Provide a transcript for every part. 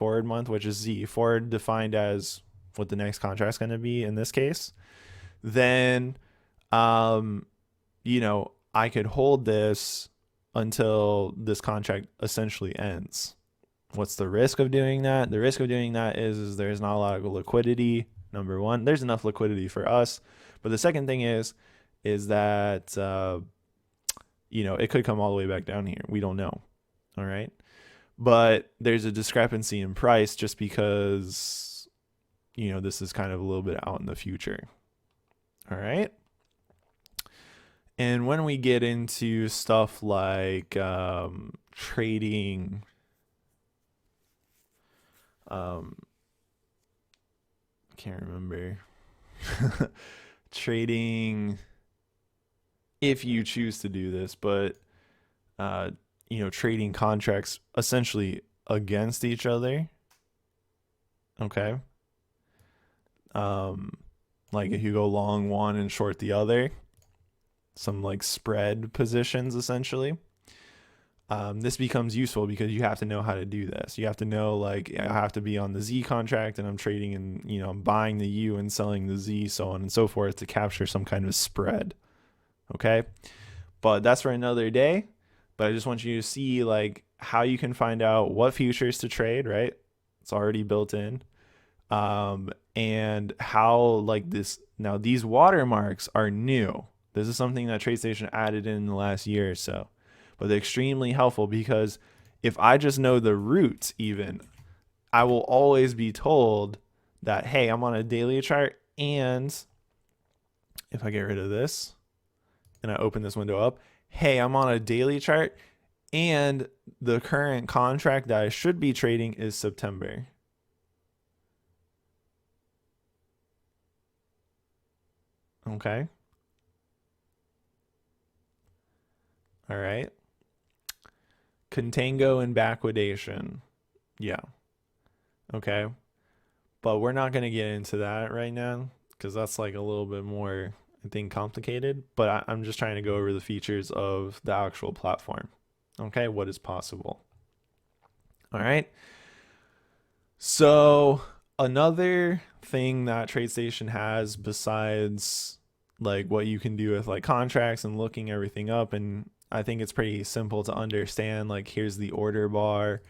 forward month, which is Z, forward defined as what the next contract's going to be in this case, then, I could hold this until this contract essentially ends. What's the risk of doing that? The risk of doing that is there's not a lot of liquidity. Number one, there's enough liquidity for us, but the second thing is that it could come all the way back down here. We don't know. All right, but there's a discrepancy in price just because this is kind of a little bit out in the future. All right. And when we get into stuff like trading, can't remember, trading, if you choose to do this, but, trading contracts essentially against each other. Okay. Like if you go long one and short the other, some like spread positions essentially. This becomes useful because you have to know how to do this. You have to know, like, I have to be on the Z contract and I'm trading and, I'm buying the U and selling the Z, so on and so forth, to capture some kind of spread. Okay. But that's for another day. But I just want you to see like how you can find out what futures to trade, right? It's already built in. And how like this, now these watermarks are new. This is something that TradeStation added in the last year or so, but they're extremely helpful because if I just know the roots, even, I will always be told that, hey, I'm on a daily chart. And if I get rid of this and I open this window up, hey, I'm on a daily chart and the current contract that I should be trading is September. Okay. All right. Contango and backwardation. Yeah. Okay. But we're not going to get into that right now because that's like a little bit more, I think, complicated. But I'm just trying to go over the features of the actual platform. Okay. What is possible? All right. So another thing that TradeStation has, besides like what you can do with like contracts and looking everything up, and I think it's pretty simple to understand, like here's the order bar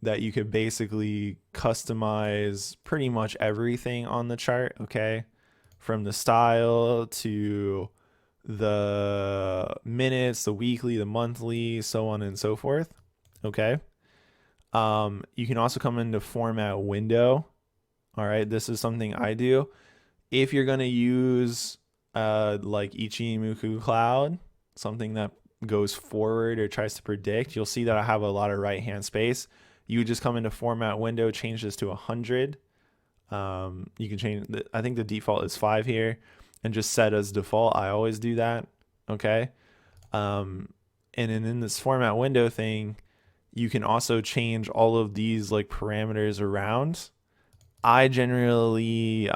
that you could basically customize pretty much everything on the chart, okay? From the style to the minutes, the weekly, the monthly, so on and so forth, okay? You can also come into format window. All right, this is something I do. If you're going to use like Ichimoku Cloud, something that goes forward or tries to predict, you'll see that I have a lot of right hand space. You would just come into format window, change this to 100. You can change, I think the default is 5 here, and just set as default. I always do that. Okay. And then in this format window thing, you can also change all of these like parameters around. I generally,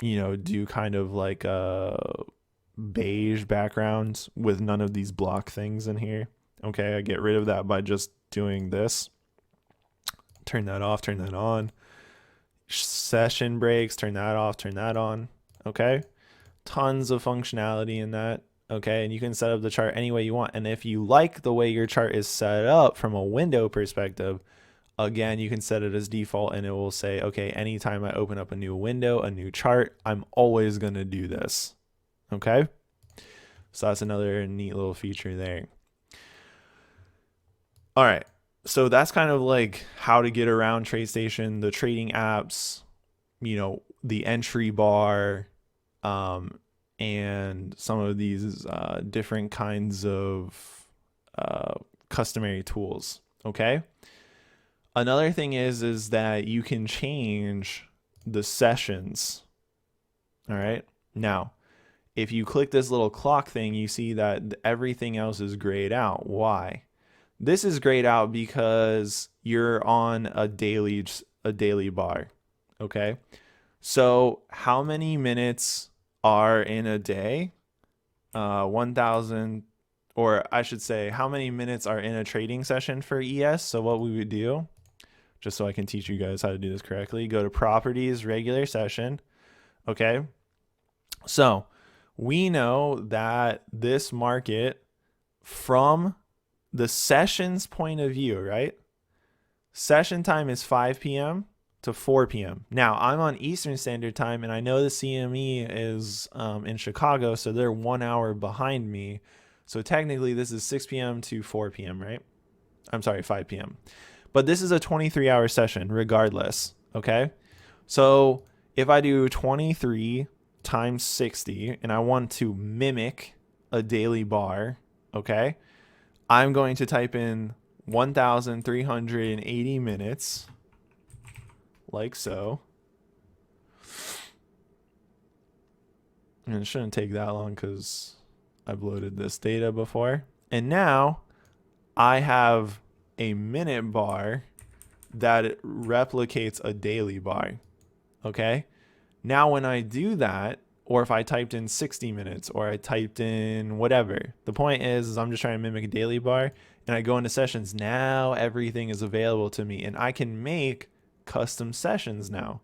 do kind of like a beige background with none of these block things in here. Okay, I get rid of that by just doing this. Turn that off, turn that on. Session breaks, turn that off, turn that on. Okay, tons of functionality in that. Okay, and you can set up the chart any way you want. And if you like the way your chart is set up from a window perspective, again, you can set it as default and it will say, okay, anytime I open up a new window, a new chart, I'm always going to do this. Okay, so that's another neat little feature there. All right, so that's kind of like how to get around TradeStation, the trading apps, the entry bar, and some of these different kinds of customary tools. Okay. Another thing is that you can change the sessions. All right. Now, if you click this little clock thing, you see that everything else is grayed out. Why? This is grayed out because you're on a daily bar. Okay. So how many minutes are in a day? 1,000, or I should say, how many minutes are in a trading session for ES? So what we would do just so I can teach you guys how to do this correctly. Go to properties, regular session. Okay. So we know that this market, from the session's point of view, right? Session time is 5 p.m. to 4 p.m. Now, I'm on Eastern Standard Time, and I know the CME is in Chicago, so they're 1 hour behind me. So technically, this is 6 p.m. to 4 p.m., right? I'm sorry, 5 p.m. But this is a 23-hour session regardless, okay? So if I do 23 times 60 and I want to mimic a daily bar, okay, I'm going to type in 1,380 minutes, like so. And it shouldn't take that long because I've loaded this data before. And now I have a minute bar that replicates a daily bar. Okay. Now, when I do that, or if I typed in 60 minutes or I typed in whatever, the point is I'm just trying to mimic a daily bar, and I go into sessions. Now everything is available to me, and I can make custom sessions now.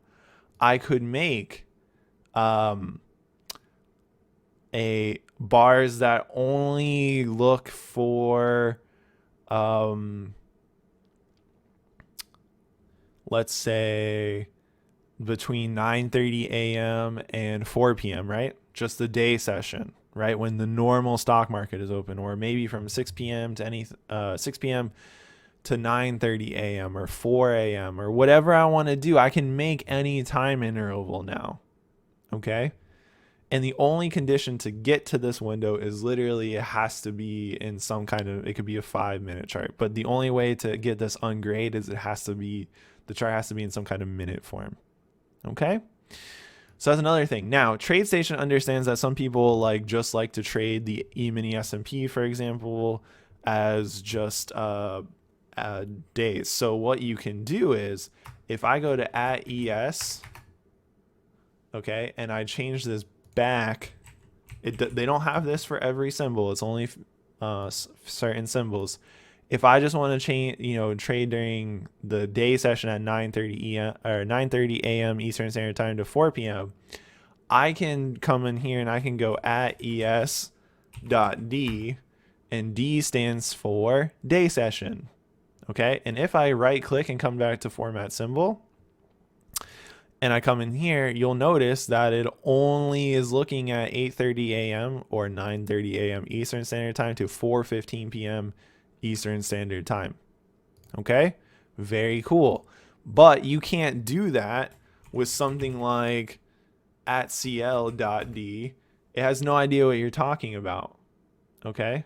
I could make a bars that only look for let's say between 9:30 a.m. and 4 p.m., right? Just the day session, right? When the normal stock market is open, or maybe from 6 p.m. to 6 p.m. to 9:30 a.m. or 4 a.m. or whatever I want to do. I can make any time interval now. Okay? And the only condition to get to this window is literally it has to be in some kind of, it could be a 5-minute chart, but the only way to get this ungrayed is the chart has to be in some kind of minute form. Okay. So that's another thing. Now, TradeStation understands that some people just like to trade the E-mini S&P, for example, as just days. So what you can do is, if I go to @ES, okay, and I change this back, they don't have this for every symbol. It's only certain symbols. If I just want to change, trade during the day session at 9:30 a.m. Eastern Standard Time to 4 p.m., I can come in here and I can go @ES.D, and D stands for day session. Okay, and if I right click and come back to format symbol, and I come in here, you'll notice that it only is looking at 8:30 a.m. or 9:30 a.m. Eastern Standard Time to 4:15 p.m. Eastern Standard Time. Okay, very cool. But you can't do that with something like @CL.D. It has no idea what you're talking about. Okay.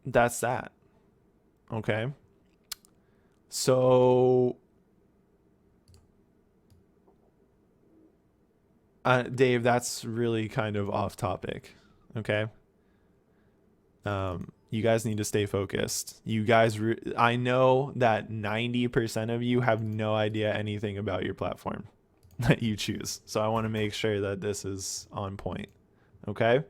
That's that. Okay. So, Dave, that's really kind of off topic. Okay. You guys need to stay focused. You guys, I know that 90% of you have no idea anything about your platform that you choose. So I want to make sure that this is on point. Okay.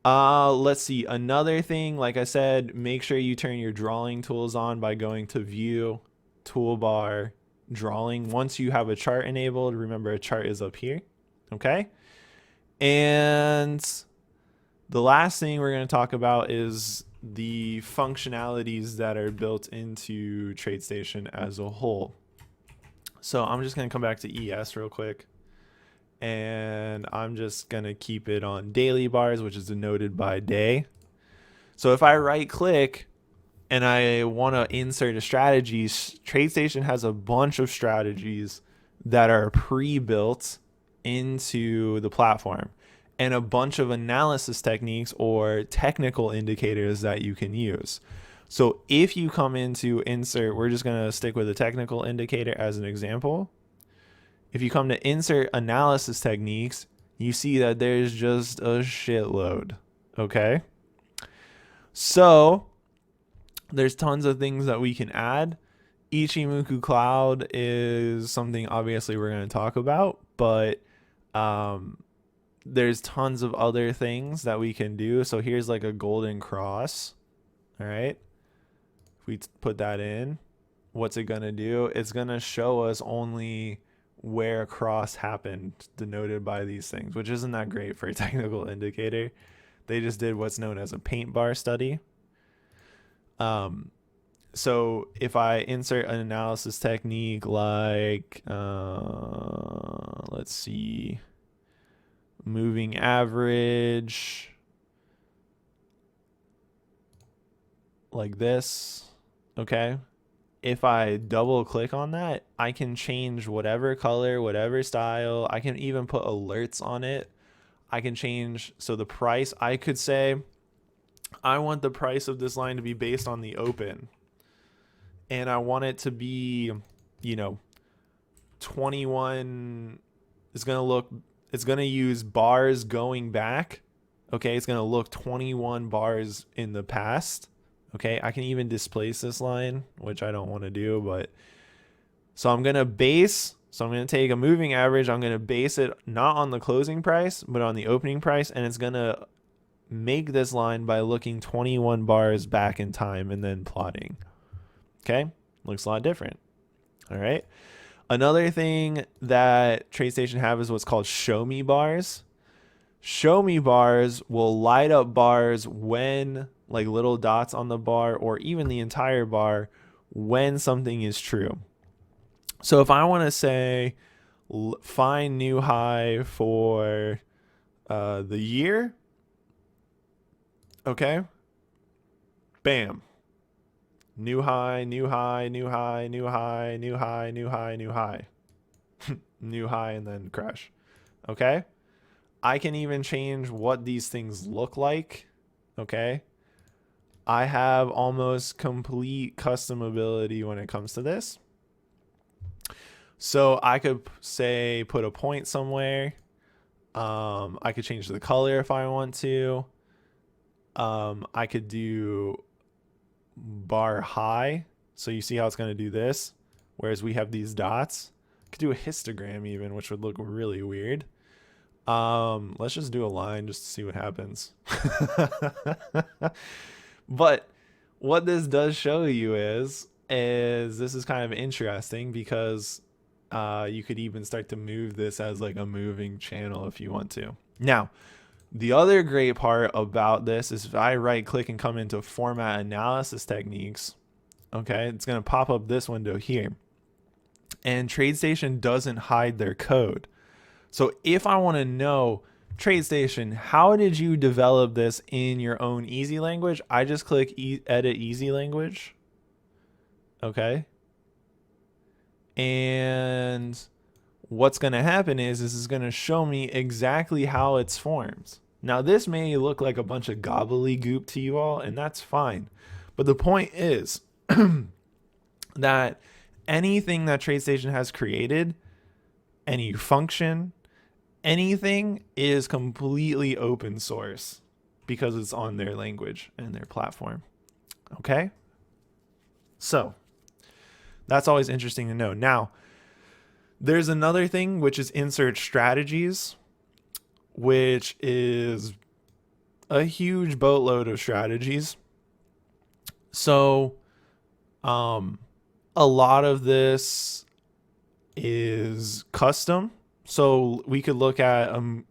Let's see. Another thing, like I said, make sure you turn your drawing tools on by going to View, Toolbar, Drawing. Once you have a chart enabled, remember a chart is up here. Okay. And the last thing we're going to talk about is the functionalities that are built into TradeStation as a whole. So I'm just going to come back to ES real quick. And I'm just going to keep it on daily bars, which is denoted by day. So if I right click and I want to insert a strategy, TradeStation has a bunch of strategies that are pre-built into the platform, and a bunch of analysis techniques or technical indicators that you can use. So if you come into insert, we're just going to stick with a technical indicator as an example. If you come to insert analysis techniques, you see that there's just a shitload. Okay. So there's tons of things that we can add. Ichimoku Cloud is something obviously we're going to talk about, but there's tons of other things that we can do. So here's like a golden cross. All right. we put that in, what's it going to do? It's going to show us only where cross happened denoted by these things, which isn't that great for a technical indicator. They just did what's known as a paint bar study. So if I insert an analysis technique like, let's see, moving average, like this, okay? If I double click on that, I can change whatever color, whatever style. I can even put alerts on it. I can change, so the price, I could say, I want the price of this line to be based on the open. And I want it to be, 21, it's going to use bars going back. Okay, it's going to look 21 bars in the past. Okay, I can even displace this line, which I don't want to do, but so I'm going to take a moving average. I'm going to base it not on the closing price, but on the opening price. And it's going to make this line by looking 21 bars back in time and then plotting. Okay, looks a lot different. All right. Another thing that TradeStation have is what's called show me bars. Show me bars will light up bars when, like little dots on the bar or even the entire bar, when something is true. So if I want to say find new high for the year, okay, bam, new high, new high, new high, new high, new high, new high, new high, new high, and then crash. Okay, I can even change what these things look like. Okay, I have almost complete custom ability when it comes to this. So I could say put a point somewhere. I could change the color if I want to. I could do bar high. So you see how it's going to do this, whereas we have these dots. I could do a histogram even, which would look really weird. Let's just do a line just to see what happens. But what this does show you is this is kind of interesting because you could even start to move this as like a moving channel if you want to. Now, the other great part about this is if I right click and come into format analysis techniques, okay, it's going to pop up this window here. And TradeStation doesn't hide their code. So if I want to know, TradeStation, how did you develop this in your own easy language? I just click edit easy language. Okay. And what's going to happen is this is going to show me exactly how it's formed. Now, this may look like a bunch of gobbledygook to you all, and that's fine. But the point is that anything that TradeStation has created, any function, anything is completely open source because it's on their language and their platform. Okay? So that's always interesting to know. Now, there's another thing, which is insert strategies, which is a huge boatload of strategies. So a lot of this is custom. So we could look at, I'm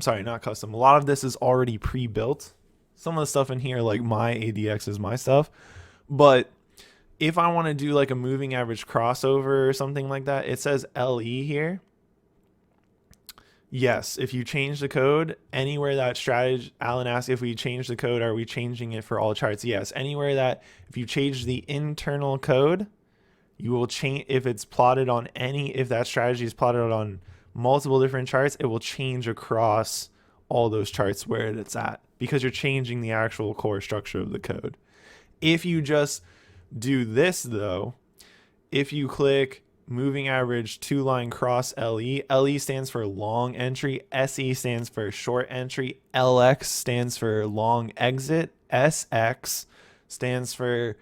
sorry, not custom. A lot of this is already pre-built. Some of the stuff in here, like my ADX is my stuff. But if I want to do like a moving average crossover or something like that, it says LE here. Yes, if you change the code, anywhere that strategy, Alan asked if we change the code, are we changing it for all charts? Yes, anywhere that if you change the internal code, you will change, if it's plotted on if that strategy is plotted on multiple different charts, it will change across all those charts where it's at because you're changing the actual core structure of the code. If you just do this though, if you click moving average 2-line cross LE, LE stands for long entry, SE stands for short entry, LX stands for long exit, SX stands for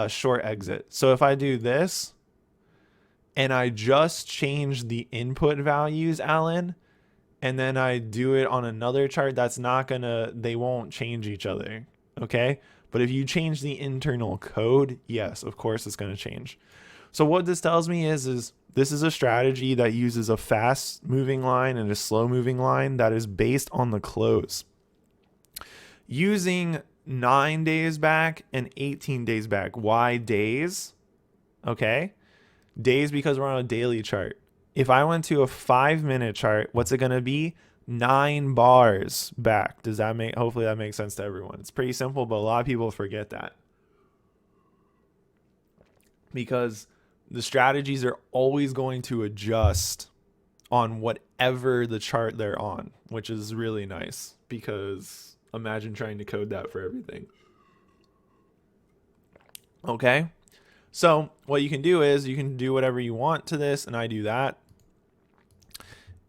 short exit. So if I do this and I just change the input values, Alan, and then I do it on another chart, that's not gonna, they won't change each other. Okay. But if you change the internal code, yes, of course it's going to change. So what this tells me is this is a strategy that uses a fast moving line and a slow moving line that is based on the close. Using 9 days back and 18 days back. Why days? Okay. Days because we're on a daily chart. If I went to a 5-minute chart, what's it going to be? 9 bars back. Does that make, hopefully that makes sense to everyone. It's pretty simple, but a lot of people forget that. Because the strategies are always going to adjust on whatever the chart they're on, which is really nice because imagine trying to code that for everything. Okay. So what you can do is you can do whatever you want to this, and I do that.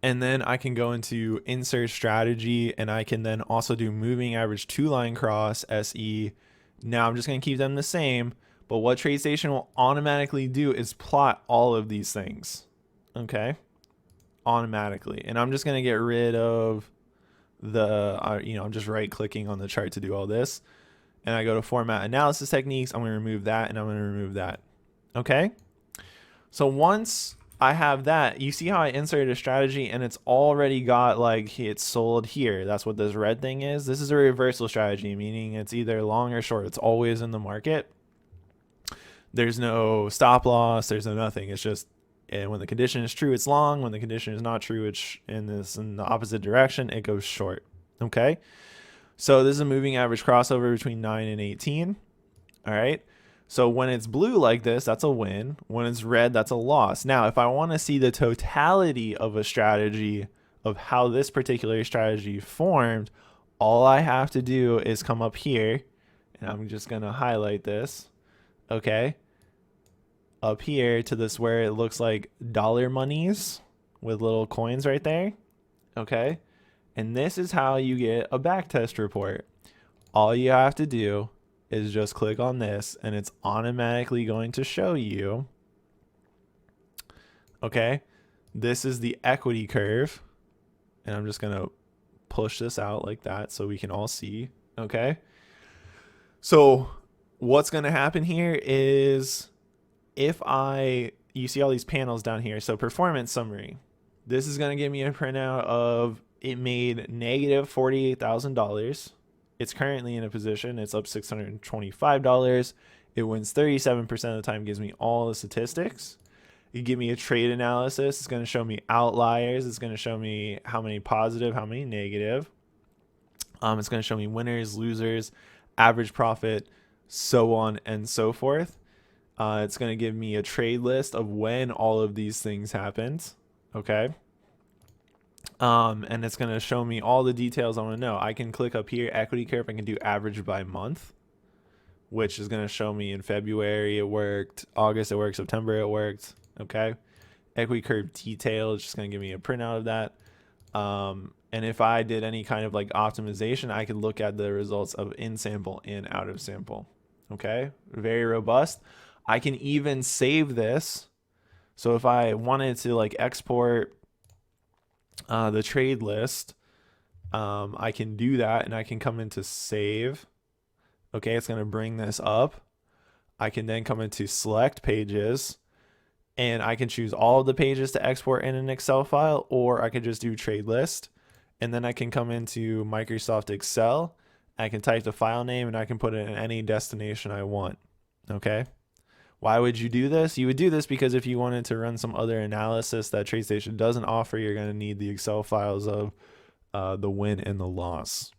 And then I can go into insert strategy, and I can then also do moving average 2-line cross, SE. Now I'm just going to keep them the same, but what TradeStation will automatically do is plot all of these things. Okay. Automatically. And I'm just going to get rid of the, I'm just right clicking on the chart to do all this. And I go to format analysis techniques. I'm going to remove that, and I'm going to remove that. Okay. So once I have that, you see how I inserted a strategy and it's already got like it's sold here. That's what this red thing is. This is a reversal strategy, meaning it's either long or short. It's always in the market. There's no stop loss. There's no nothing. It's just, and when the condition is true, it's long. When the condition is not true, it's in the opposite direction. It goes short. Okay. So this is a moving average crossover between 9 and 18. All right. So when it's blue like this, that's a win. When it's red, that's a loss. Now, if I want to see the totality of a strategy of how this particular strategy formed, all I have to do is come up here, and I'm just going to highlight this. Okay. Up here to this where it looks like dollar monies with little coins right there. Okay. And this is how you get a backtest report. All you have to do is just click on this, and it's automatically going to show you. Okay. This is the equity curve. And I'm just going to push this out like that so we can all see. Okay. So what's going to happen here is you see all these panels down here. So performance summary. This is going to give me a printout of it made negative $48,000. It's currently in a position. It's up $625. It wins 37% of the time. Gives me all the statistics. You give me a trade analysis. It's going to show me outliers. It's going to show me how many positive, how many negative. It's going to show me winners, losers, average profit, so on and so forth. It's going to give me a trade list of when all of these things happened. Okay. And it's going to show me all the details I want to know. I can click up here, equity curve. I can do average by month, which is going to show me in February it worked, August it worked, September it worked. Okay. Equity curve detail is just going to give me a printout of that. And if I did any kind of like optimization, I could look at the results of in sample and out of sample. Okay. Very robust. I can even save this. So if I wanted to like export the trade list, I can do that, and I can come into save. Okay, it's going to bring this up. I can then come into select pages, and I can choose all of the pages to export in an Excel file, or I could just do trade list, and then I can come into Microsoft Excel. I can type the file name, and I can put it in any destination I want. Okay. Why would you do this? You would do this because if you wanted to run some other analysis that TradeStation doesn't offer, you're going to need the Excel files of the win and the loss.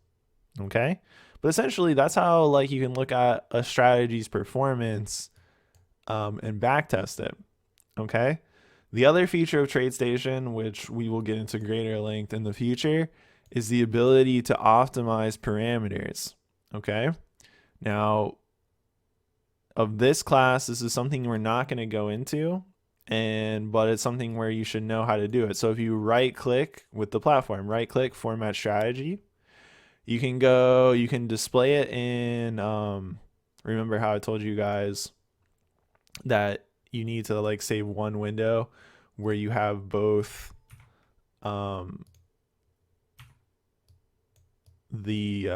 Okay. But essentially, that's how like you can look at a strategy's performance and backtest it. Okay. The other feature of TradeStation, which we will get into greater length in the future, is the ability to optimize parameters. Okay. Now, of this class, this is something we're not going to go into, but it's something where you should know how to do it. So if you right click with the platform, right click format strategy, you can display it in, remember how I told you guys that you need to like save one window where you have both the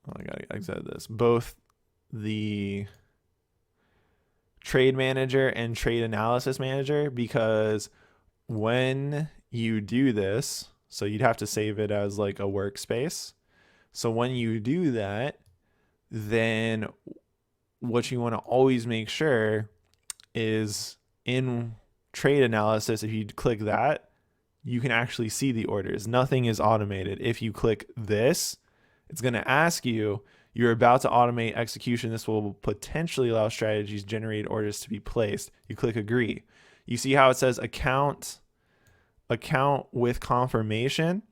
Oh, I gotta exit this. Both the trade manager and trade analysis manager, because when you do this, so you'd have to save it as like a workspace. So when you do that, then what you want to always make sure is in trade analysis, if you click that, you can actually see the orders. Nothing is automated. If you click this, it's going to ask you, you're about to automate execution. This will potentially allow strategies generate orders to be placed. You click agree. You see how it says account with confirmation.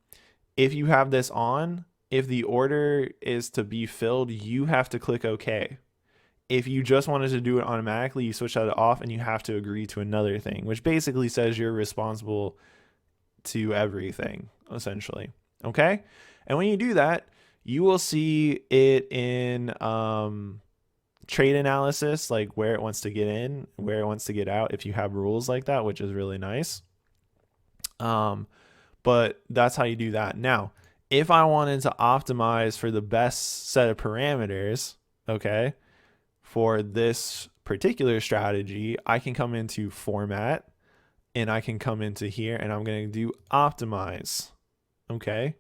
If you have this on, if the order is to be filled, you have to click OK. If you just wanted to do it automatically, you switch that off and you have to agree to another thing, which basically says you're responsible to everything, essentially. Okay? And when you do that, you will see it in trade analysis, like where it wants to get in, where it wants to get out, if you have rules like that, which is really nice. But that's how you do that. Now, if I wanted to optimize for the best set of parameters, okay, for this particular strategy, I can come into format and I can come into here and I'm going to do optimize. Okay.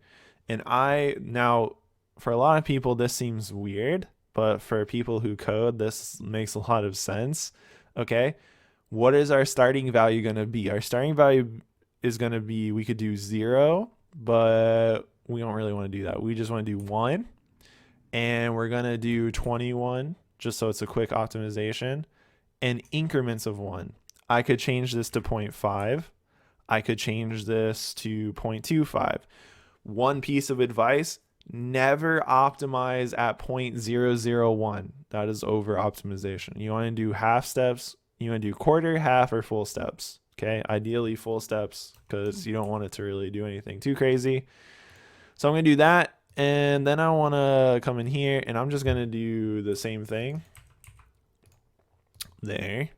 And now for a lot of people, this seems weird, but for people who code, this makes a lot of sense. Okay. What is our starting value going to be? Our starting value is going to be, we could do 0, but we don't really want to do that. We just want to do 1, and we're going to do 21, just so it's a quick optimization, and increments of 1. I could change this to 0.5. I could change this to 0.25. One piece of advice, never optimize at 0.001. That is over optimization. You want to do half steps. You want to do quarter, half, or full steps. Okay, ideally full steps, because you don't want it to really do anything too crazy. So I'm going to do that. And then I want to come in here and I'm just going to do the same thing there.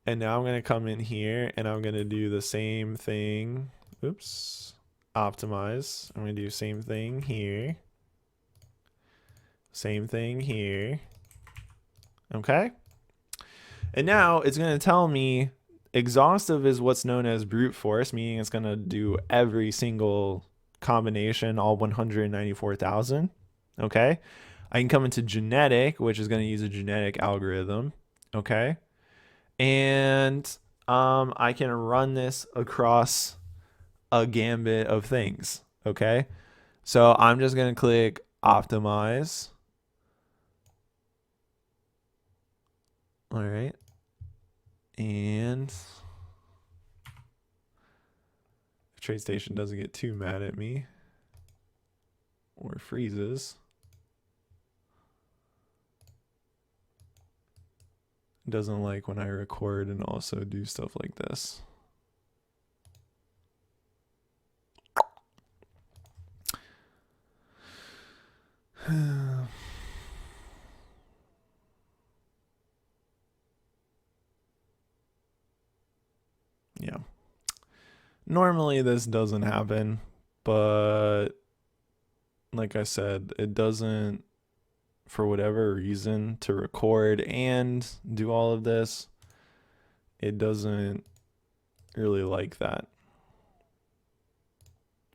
And now I'm going to come in here and I'm going to do the same thing. Oops. Optimize. I'm going to do same thing here. Same thing here. Okay. And now it's going to tell me exhaustive is what's known as brute force, meaning it's going to do every single combination, all 194,000. Okay. I can come into genetic, which is going to use a genetic algorithm. Okay. And I can run this across a gambit of things. Okay. So I'm just going to click optimize. All right. And if TradeStation doesn't get too mad at me or freezes, it doesn't like when I record and also do stuff like this. Yeah. Normally this doesn't happen, but like I said, it doesn't, for whatever reason, to record and do all of this, it doesn't really like that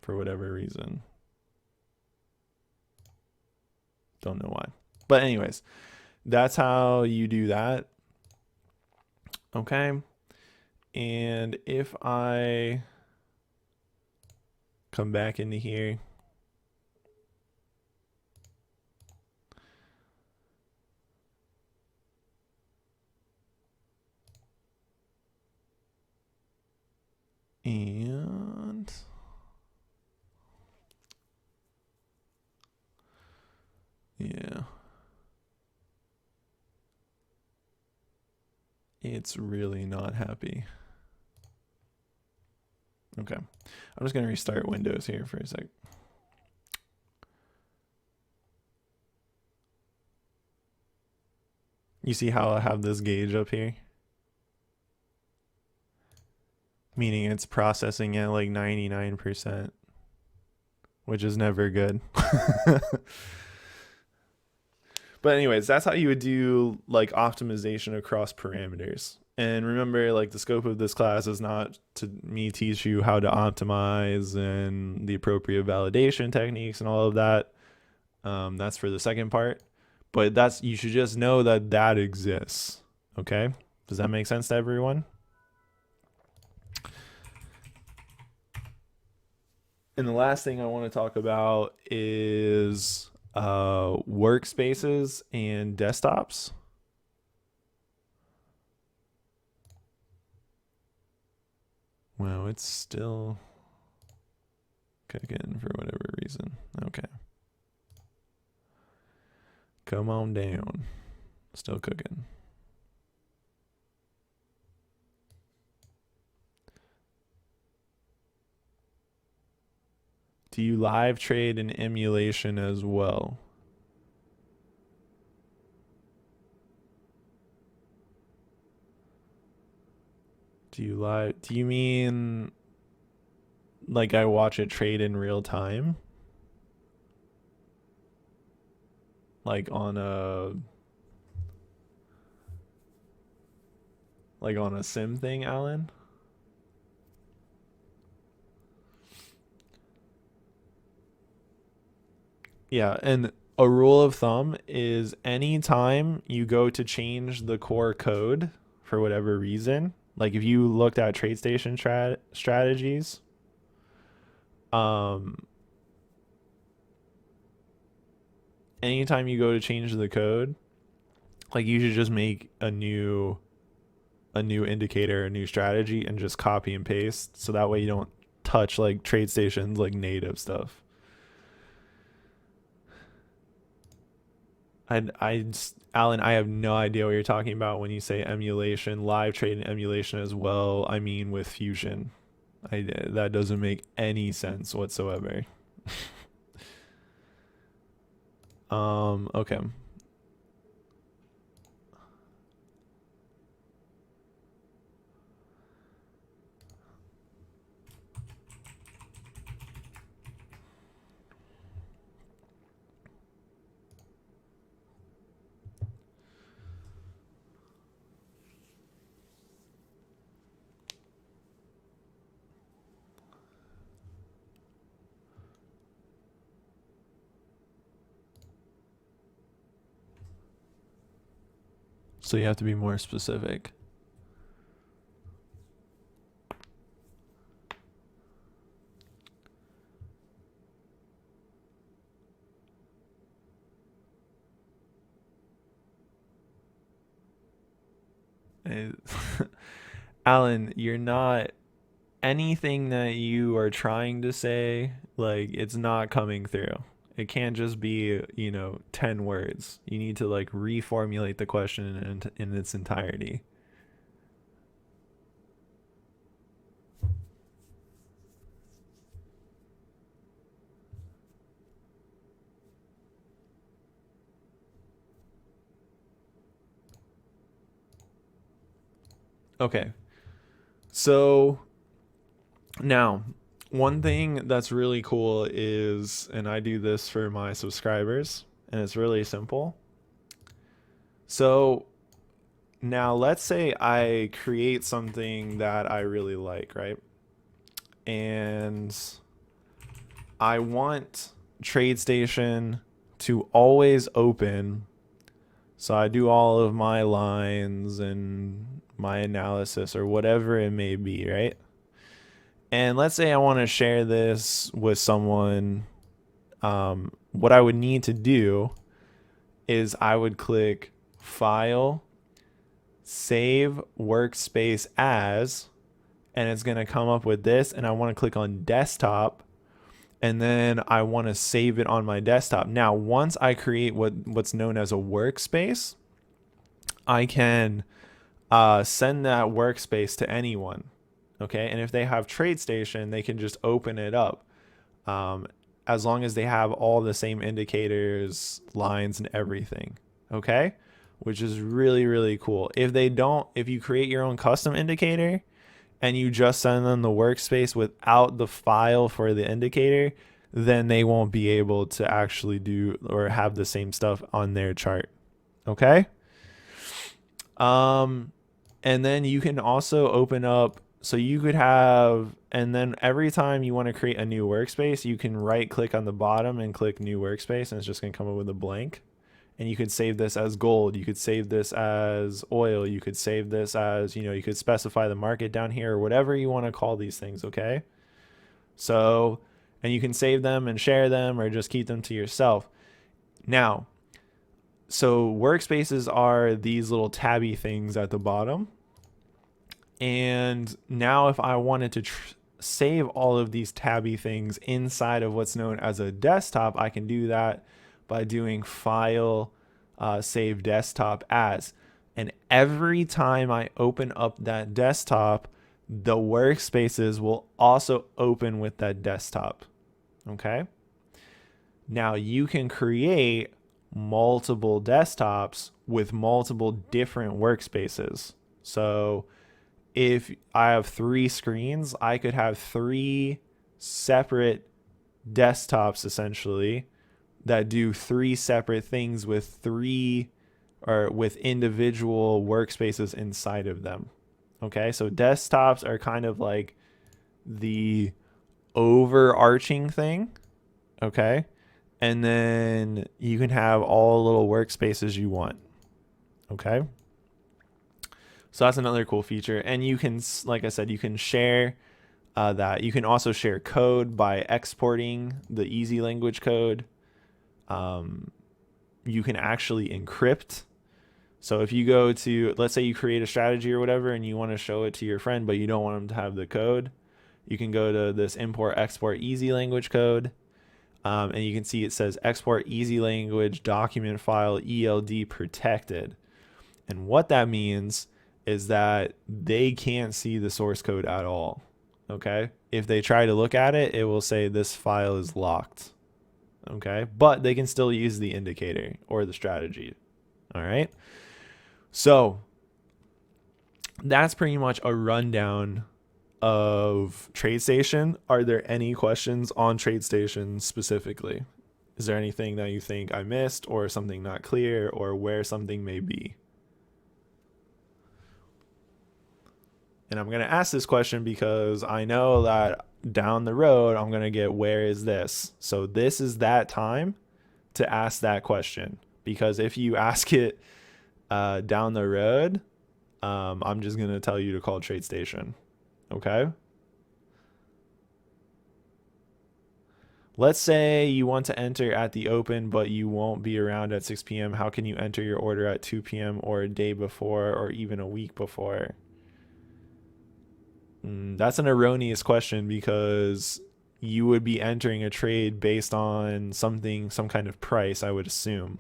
for whatever reason. Don't know why. But anyways, that's how you do that. Okay. And if I come back into here, and yeah, it's really not happy. Okay, I'm just going to restart Windows here for a sec. You see how I have this gauge up here? Meaning it's processing at like 99%, which is never good. But anyways, that's how you would do like optimization across parameters. And remember, like the scope of this class is not to me teach you how to optimize and the appropriate validation techniques and all of that. That's for the second part. But that's you should just know that that exists. Okay, does that make sense to everyone? And the last thing I want to talk about is workspaces and desktops. Wow, it's still cooking for whatever reason. Okay. Come on down. Still cooking. Do you live trade in emulation as well? Do you mean like I watch it trade in real time? Like on a sim thing, Alan? Yeah, and a rule of thumb is anytime you go to change the core code for whatever reason, like if you looked at TradeStation strategies, um, anytime you go to change the code, like you should just make a new indicator, a new strategy, and just copy and paste, so that way you don't touch like TradeStation's like native stuff. Alan, I have no idea what you're talking about when you say emulation, live trade and emulation as well. I mean with Fusion. That doesn't make any sense whatsoever. Okay. So you have to be more specific. Eh, Alan, you're not anything that you are trying to say, like it's not coming through. It can't just be, 10 words. You need to like reformulate the question in its entirety. Okay. So now, one thing that's really cool is, and I do this for my subscribers, and it's really simple. So now let's say I create something that I really like, right? And I want TradeStation to always open. So I do all of my lines and my analysis or whatever it may be, right? And let's say I want to share this with someone. What I would need to do is I would click File, Save Workspace As, and it's going to come up with this. And I want to click on Desktop, and then I want to save it on my desktop. Now, once I create what's known as a workspace, I can send that workspace to anyone. Okay, and if they have TradeStation, they can just open it up, as long as they have all the same indicators, lines, and everything. Okay, which is really, really cool. If they don't, if you create your own custom indicator and you just send them the workspace without the file for the indicator, then they won't be able to actually do or have the same stuff on their chart. Okay. And then you can also open up, so you could have, and then every time you want to create a new workspace, you can right click on the bottom and click new workspace, and it's just going to come up with a blank. And you could save this as gold. You could save this as oil. You could save this as, you could specify the market down here or whatever you want to call these things. Okay. So, and you can save them and share them or just keep them to yourself. Now, so workspaces are these little tabby things at the bottom. And now if I wanted to save all of these tabby things inside of what's known as a desktop, I can do that by doing file, save desktop as. And every time I open up that desktop, the workspaces will also open with that desktop. Okay. Now you can create multiple desktops with multiple different workspaces. So if I have 3 screens, I could have 3 separate desktops essentially that do 3 separate things with individual workspaces inside of them. Okay, so desktops are kind of like the overarching thing. Okay, and then you can have all little workspaces you want. Okay, so that's another cool feature. And you can, like I said, you can share that. You can also share code by exporting the easy language code. You can actually encrypt. So if you go to, let's say you create a strategy or whatever and you want to show it to your friend, but you don't want them to have the code, you can go to this import export easy language code. And you can see it says export easy language document file ELD protected. And what that means is that they can't see the source code at all. Okay. If they try to look at it, it will say this file is locked. Okay. But they can still use the indicator or the strategy. All right. So that's pretty much a rundown of TradeStation. Are there any questions on TradeStation specifically? Is there anything that you think I missed or something not clear or where something may be? And I'm going to ask this question because I know that down the road, I'm going to get, where is this? So this is that time to ask that question, because if you ask it down the road, I'm just going to tell you to call TradeStation. Okay. Let's say you want to enter at the open, but you won't be around at 6 p.m. How can you enter your order at 2 p.m. or a day before or even a week before? That's an erroneous question, because you would be entering a trade based on some kind of price, I would assume.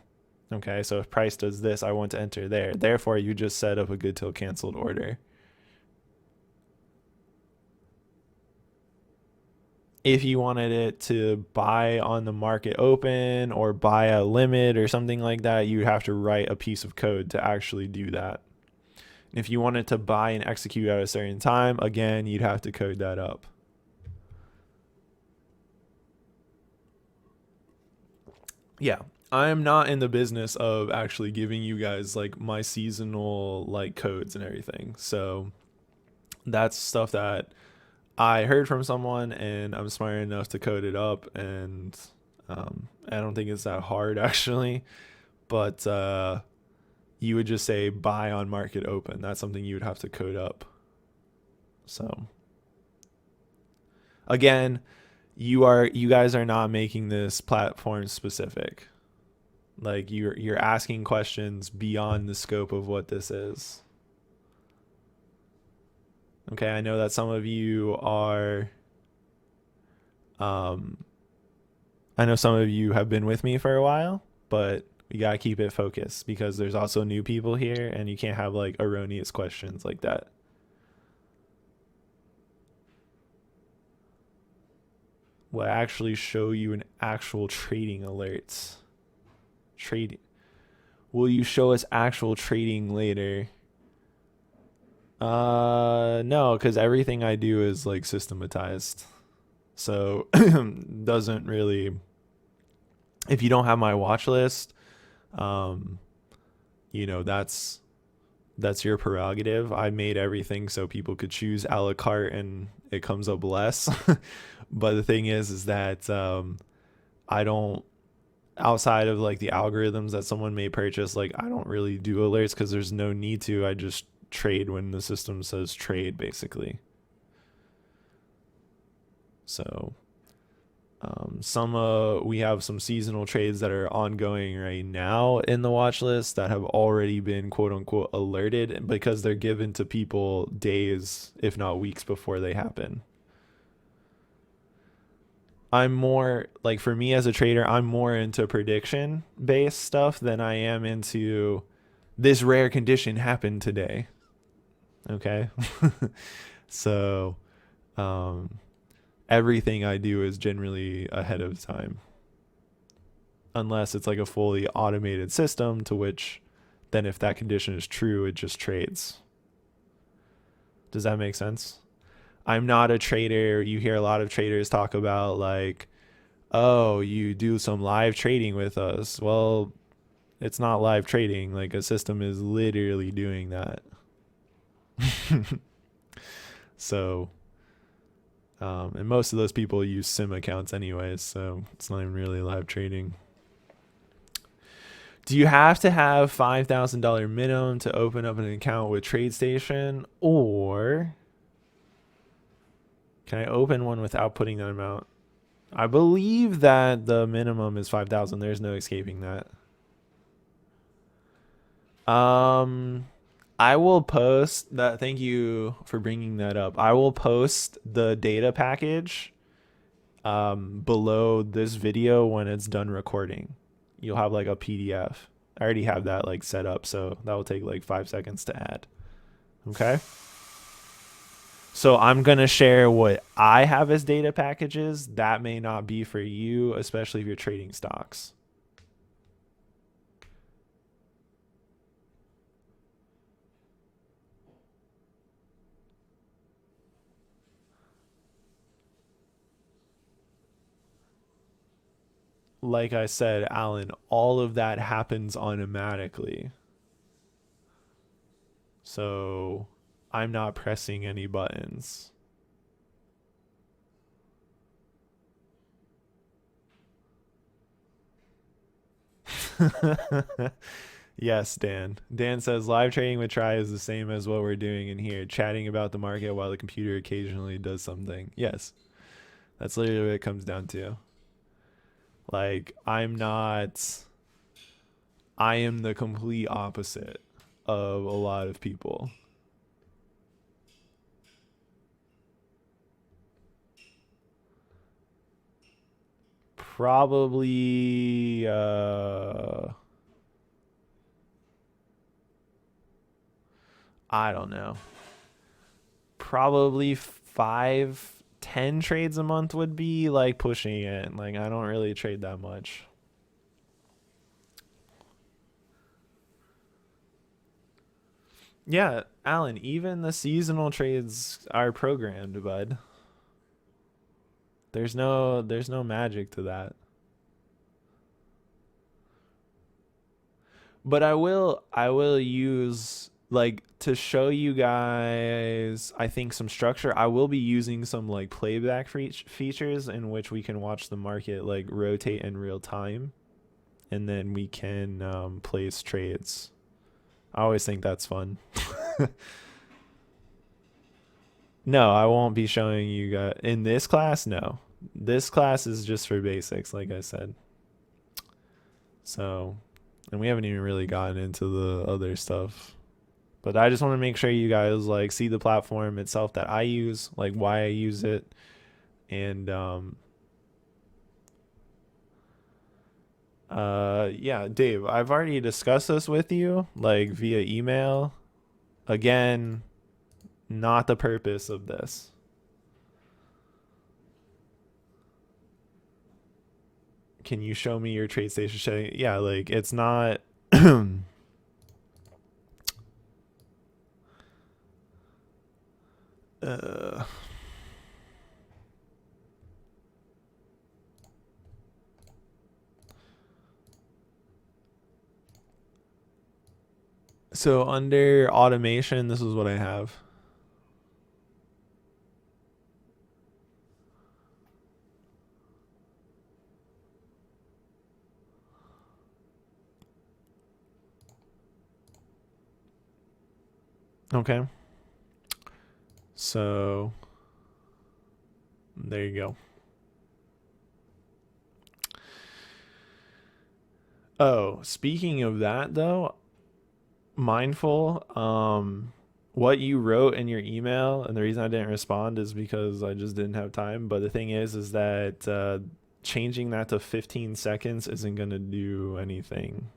Okay, so if price does this, I want to enter there. Therefore, you just set up a good till canceled order. If you wanted it to buy on the market open or buy a limit or something like that, you'd have to write a piece of code to actually do that. If you wanted to buy and execute at a certain time, again, you'd have to code that up. Yeah, I'm not in the business of actually giving you guys like my seasonal like codes and everything. So that's stuff that I heard from someone and I'm smart enough to code it up. And I don't think it's that hard actually, but you would just say buy on market open. That's something you would have to code up. So again, you guys are not making this platform specific. Like you're asking questions beyond the scope of what this is. Okay, I know that some of you are I know some of you have been with me for a while, but we got to keep it focused because there's also new people here and you can't have like erroneous questions like that. Will actually show you an actual trading alerts. Will you show us actual trading later? No, because everything I do is like systematized. So doesn't really, if you don't have my watch list, um, that's your prerogative. I made everything so people could choose a la carte and it comes up less. But the thing is that I don't, outside of like the algorithms that someone may purchase, like I don't really do alerts because there's no need to. I just trade when the system says trade, basically. So some we have some seasonal trades that are ongoing right now in the watch list that have already been quote unquote alerted because they're given to people days, if not weeks, before they happen. I'm more like, for me as a trader, I'm more into prediction based stuff than I am into this rare condition happened today. Okay. So um, everything I do is generally ahead of time, unless it's like a fully automated system, to which then if that condition is true, it just trades. Does that make sense? I'm not a trader. You hear a lot of traders talk about like, oh, you do some live trading with us. Well, it's not live trading. Like a system is literally doing that. So, and most of those people use sim accounts anyways, so it's not even really live trading. Do you have to have $5,000 minimum to open up an account with TradeStation, or can I open one without putting that amount? I believe that the minimum is 5,000. There's no escaping that. Um, I will post that. Thank you for bringing that up. I will post the data package below this video when it's done recording. You'll have like a PDF. I already have that like set up, so that will take like 5 seconds to add. Okay. So I'm going to share what I have as data packages. That may not be for you, especially if you're trading stocks. Like I said, Alan, all of that happens automatically. So I'm not pressing any buttons. Yes, Dan. Dan says live trading with Try is the same as what we're doing in here, chatting about the market while the computer occasionally does something. Yes, that's literally what it comes down to. Like, I am the complete opposite of a lot of people. Probably, I don't know. Probably 5, 10 trades a month would be like pushing it. Like, I don't really trade that much. Yeah, Alan, even the seasonal trades are programmed, bud. There's no magic to that. But I will use, like, to show you guys, I think, some structure. I will be using some like playback features in which we can watch the market like rotate in real time, and then we can place trades. I always think that's fun. No, I won't be showing you guys in this class. No, this class is just for basics, like I said. So, and we haven't even really gotten into the other stuff. But I just want to make sure you guys like see the platform itself that I use, like why I use it, and yeah, Dave, I've already discussed this with you like via email. Again, not the purpose of this. Can you show me your trade station setting? Yeah, like it's not uh So under automation, this is what I have. Okay. So there you go. Oh, speaking of that though, mindful, what you wrote in your email, and the reason I didn't respond is because I just didn't have time. But the thing is that changing that to 15 seconds isn't going to do anything.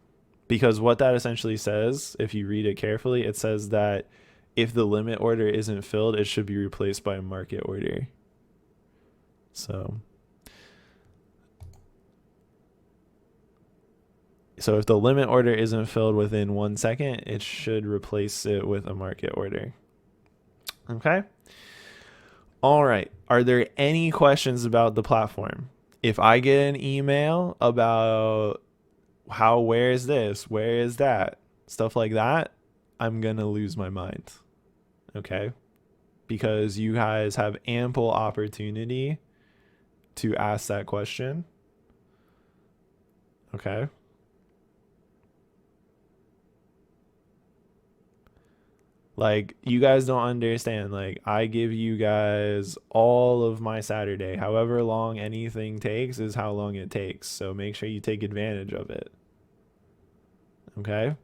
Because what that essentially says, if you read it carefully, it says that if the limit order isn't filled, it should be replaced by a market order. So if the limit order isn't filled within 1 second, it should replace it with a market order. Okay. All right. Are there any questions about the platform? If I get an email about where is this, where is that, stuff like that, I'm going to lose my mind. Okay. Because you guys have ample opportunity to ask that question. Okay. Like, you guys don't understand. Like, I give you guys all of my Saturday. However long anything takes is how long it takes. So make sure you take advantage of it. Okay?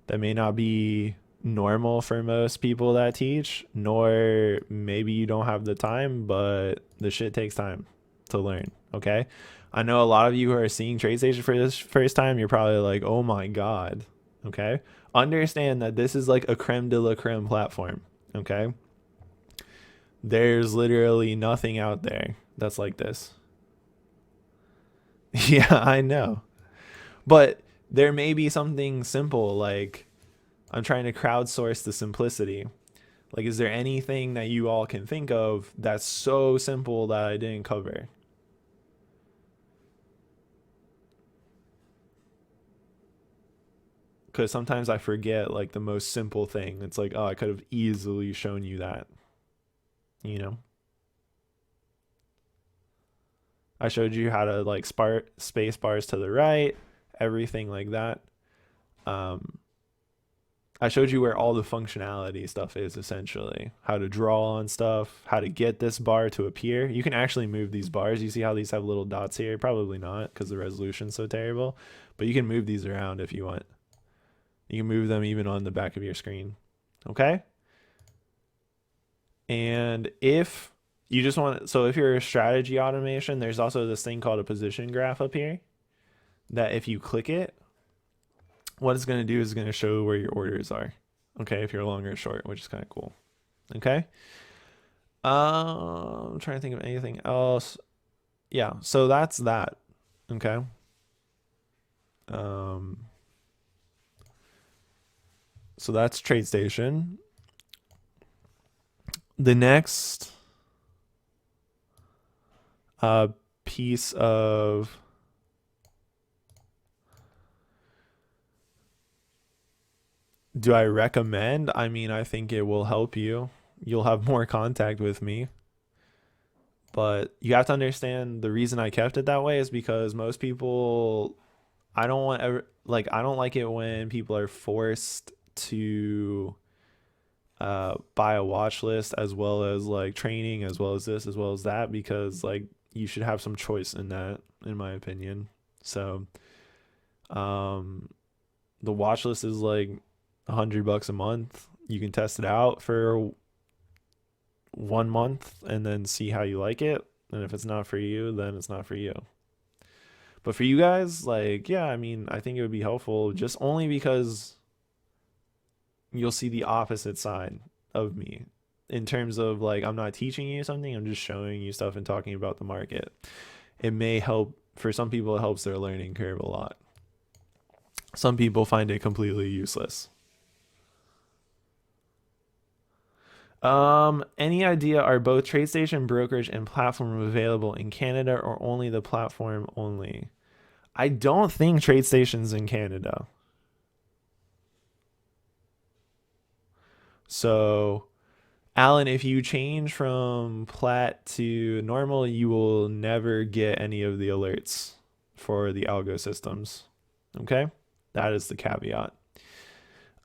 That may not be normal for most people that teach, nor maybe you don't have the time, but the shit takes time to learn. Okay? I know a lot of you who are seeing TradeStation for this first time, you're probably like, oh my God. Okay? Understand that this is like a creme de la creme platform. Okay? There's literally nothing out there that's like this. Yeah, I know. But there may be something simple, like I'm trying to crowdsource the simplicity. Like, is there anything that you all can think of that's so simple that I didn't cover? Because sometimes I forget like the most simple thing. It's like, oh, I could have easily shown you that. You know, I showed you how to like space bars to the right, everything like that. Um, I showed you where all the functionality stuff is, essentially how to draw on stuff, how to get this bar to appear. You can actually move these bars. You see how these have little dots here? Probably not because the resolution's so terrible, but you can move these around if you want. You can move them even on the back of your screen. Okay. And if you just want, so if you're a strategy automation, there's also this thing called a position graph up here that if you click it, what it's going to do is going to show where your orders are. Okay. If you're long or short, which is kind of cool. Okay. I'm trying to think of anything else. Yeah. So that's that. Okay. So that's TradeStation. The next piece of do I recommend? I mean, I think it will help you. You'll have more contact with me. But you have to understand the reason I kept it that way is because most people, I don't want ever, like, I don't like it when people are forced to buy a watch list as well as like training, as well as this, as well as that, because like you should have some choice in that, in my opinion. So, um, the watch list is like $100 a month. You can test it out for 1 month and then see how you like it. And if it's not for you, then it's not for you. But for you guys, like, yeah, I mean, I think it would be helpful just only because you'll see the opposite side of me in terms of like, I'm not teaching you something, I'm just showing you stuff and talking about the market. It may help for some people, it helps their learning curve a lot. Some people find it completely useless. Any idea, are both TradeStation brokerage and platform available in Canada or only the platform only? I don't think TradeStation's in Canada. So, Alan, if you change from plat to normal, you will never get any of the alerts for the algo systems. Okay? That is the caveat.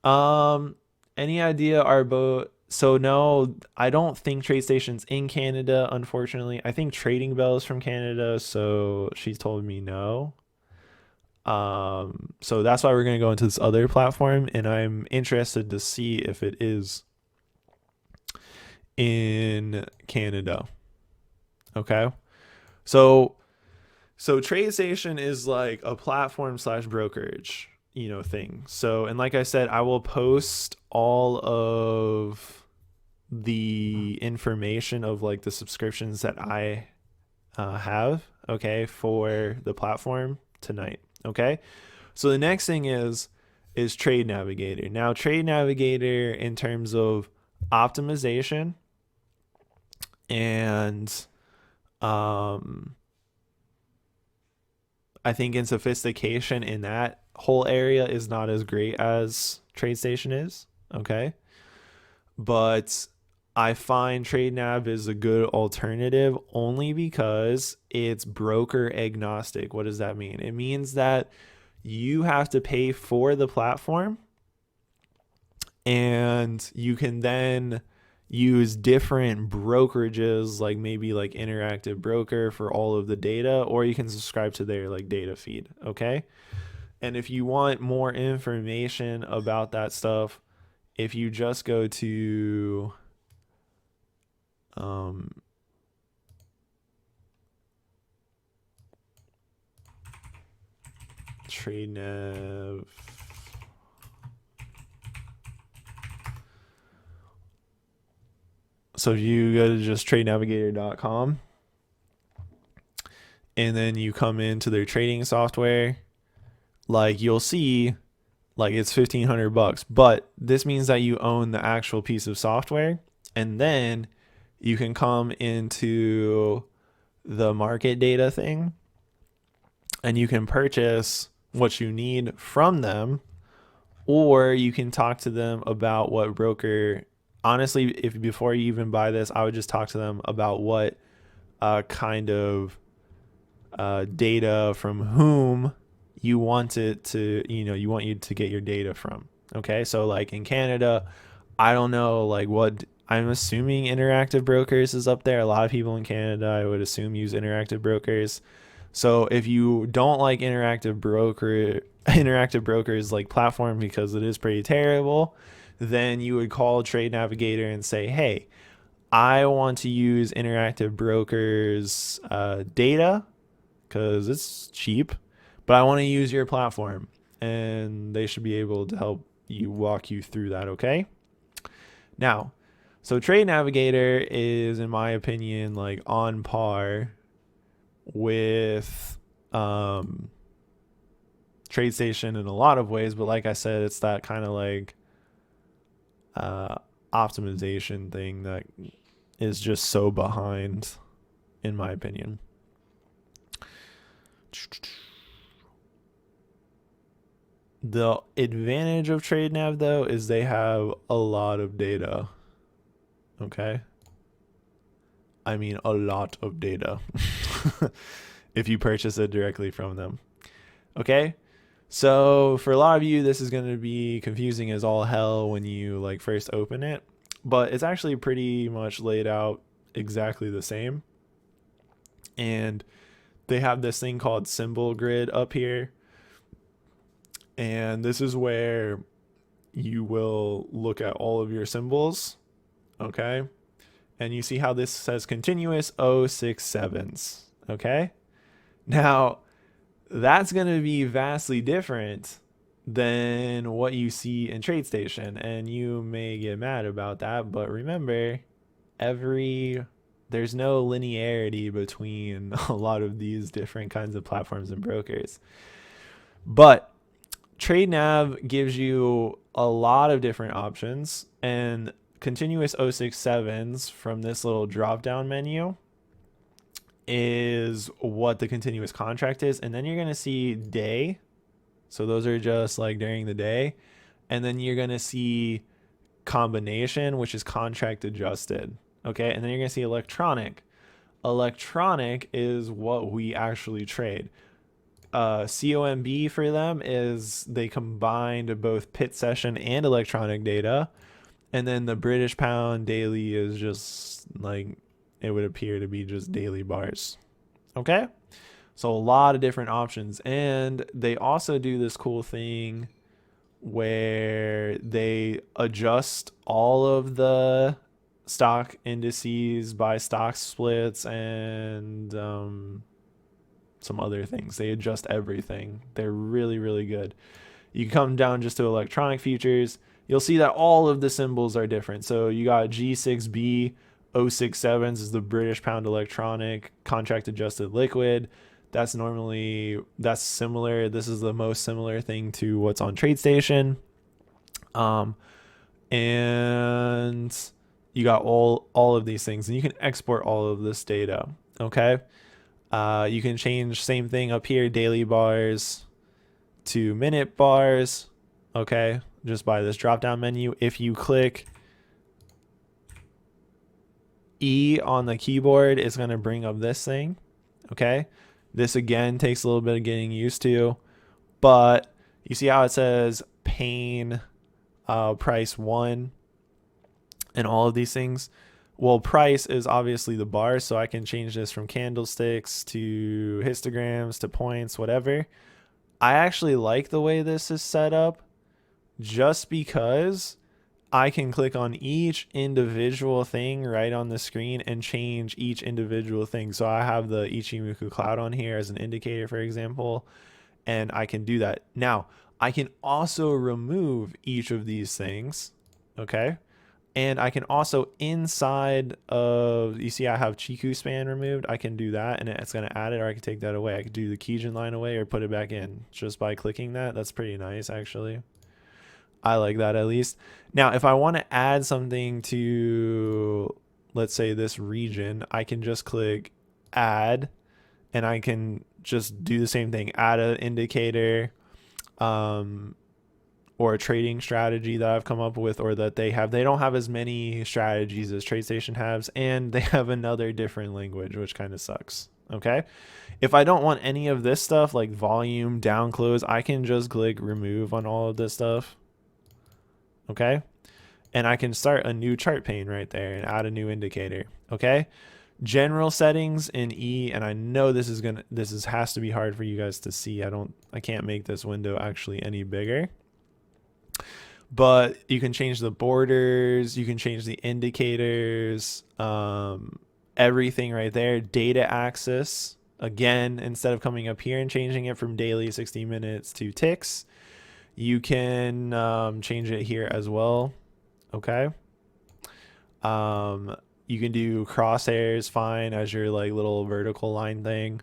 Um, any idea our boat? So no, I don't think TradeStation's in Canada, unfortunately. I think Trading Bell's from Canada, so she told me no. So that's why we're gonna go into this other platform, and I'm interested to see if it is in Canada. Okay. So TradeStation is like a platform slash brokerage, thing. So, and like I said, I will post all of the information of like the subscriptions that I have, okay, for the platform tonight. Okay. So the next thing is Trade Navigator. Now, Trade Navigator in terms of optimization and I think in sophistication in that whole area is not as great as TradeStation is. Okay. But I find TradeNav is a good alternative only because it's broker agnostic. What does that mean? It means that you have to pay for the platform and you can then use different brokerages, like maybe like Interactive Broker for all of the data, or you can subscribe to their like data feed. Okay. And if you want more information about that stuff, if you just go to TradeNav. So you go to just tradenavigator.com and then you come into their trading software, like you'll see like it's $1,500, but this means that you own the actual piece of software, and then you can come into the market data thing and you can purchase what you need from them, or you can talk to them about what broker. Honestly, if before you even buy this, I would just talk to them about what kind of data from whom you want it to, you want you to get your data from. Okay, so like in Canada, I don't know like what. I'm assuming Interactive Brokers is up there. A lot of people in Canada, I would assume, use Interactive Brokers. So if you don't like Interactive Brokers like platform because it is pretty terrible, then you would call Trade Navigator and say, hey, I want to use Interactive Brokers data because it's cheap, but I want to use your platform, and they should be able to help you walk you through that. Okay. Now, so Trade Navigator is, in my opinion, like on par with TradeStation in a lot of ways, but like I said, it's that kind of like optimization thing that is just so behind, in my opinion. The advantage of TradeNav though is they have a lot of data. Okay. I mean a lot of data if you purchase it directly from them. Okay. So for a lot of you, this is going to be confusing as all hell when you like first open it, but it's actually pretty much laid out exactly the same. And they have this thing called symbol grid up here. And this is where you will look at all of your symbols. Okay. And you see how this says continuous 067s. Okay. Now, that's going to be vastly different than what you see in TradeStation. And you may get mad about that. But remember, there's no linearity between a lot of these different kinds of platforms and brokers. But TradeNav gives you a lot of different options, and continuous 067s from this little drop down menu is what the continuous contract is. And then you're going to see day. So those are just like during the day. And then you're going to see combination, which is contract adjusted. Okay, and then you're gonna see electronic. Electronic is what we actually trade. COMB for them is they combined both pit session and electronic data. And then the British pound daily is just like, it would appear to be just daily bars. Okay, so a lot of different options. And they also do this cool thing where they adjust all of the stock indices by stock splits and some other things. They adjust everything. They're really, really good. You come down just to electronic futures. You'll see that all of the symbols are different. So you got G6B 067s is the British pound electronic contract adjusted liquid. That's similar. This is the most similar thing to what's on TradeStation. And you got all of these things, and you can export all of this data. Okay. You can change same thing up here, daily bars to minute bars. Okay, just by this drop down menu. If you click E on the keyboard, it's going to bring up this thing. Okay, this again takes a little bit of getting used to, but you see how it says pane price 1 and all of these things. Well, price is obviously the bar, so I can change this from candlesticks to histograms to points, whatever. I actually like the way this is set up just because I can click on each individual thing right on the screen and change each individual thing. So I have the Ichimoku cloud on here as an indicator, for example, and I can do that. Now, I can also remove each of these things, okay? And I can also inside of, you see I have Chiku span removed. I can do that and it's going to add it, or I can take that away. I could do the Kijun line away or put it back in just by clicking that. That's pretty nice, actually. I like that at least. Now, if I want to add something to, let's say, this region, I can just click add and I can just do the same thing. Add an indicator, or a trading strategy that I've come up with, or that they have. They don't have as many strategies as TradeStation has, and they have another different language, which kind of sucks. Okay, if I don't want any of this stuff like volume, down, close, I can just click remove on all of this stuff. Okay, and I can start a new chart pane right there and add a new indicator. Okay, general settings in E, and I know this has to be hard for you guys to see. I can't make this window actually any bigger. But you can change the borders, you can change the indicators, everything right there. Data axis, again, instead of coming up here and changing it from daily 60 minutes to ticks, you can change it here as well. Okay. You can do crosshairs fine as your like little vertical line thing.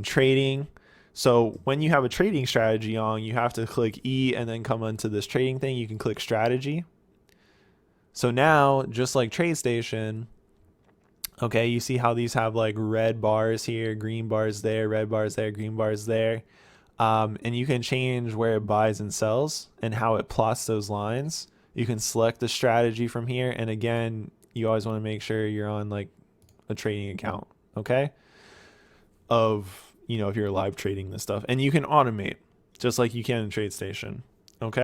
Trading. So when you have a trading strategy on, you have to click E and then come onto this trading thing. You can click strategy. So now, just like TradeStation, okay, you see how these have like red bars here, green bars there, red bars there, green bars there. And you can change where it buys and sells and how it plots those lines. You can select the strategy from here. And again, you always want to make sure you're on like a trading account, okay? If you're live trading this stuff, and you can automate just like you can in TradeStation.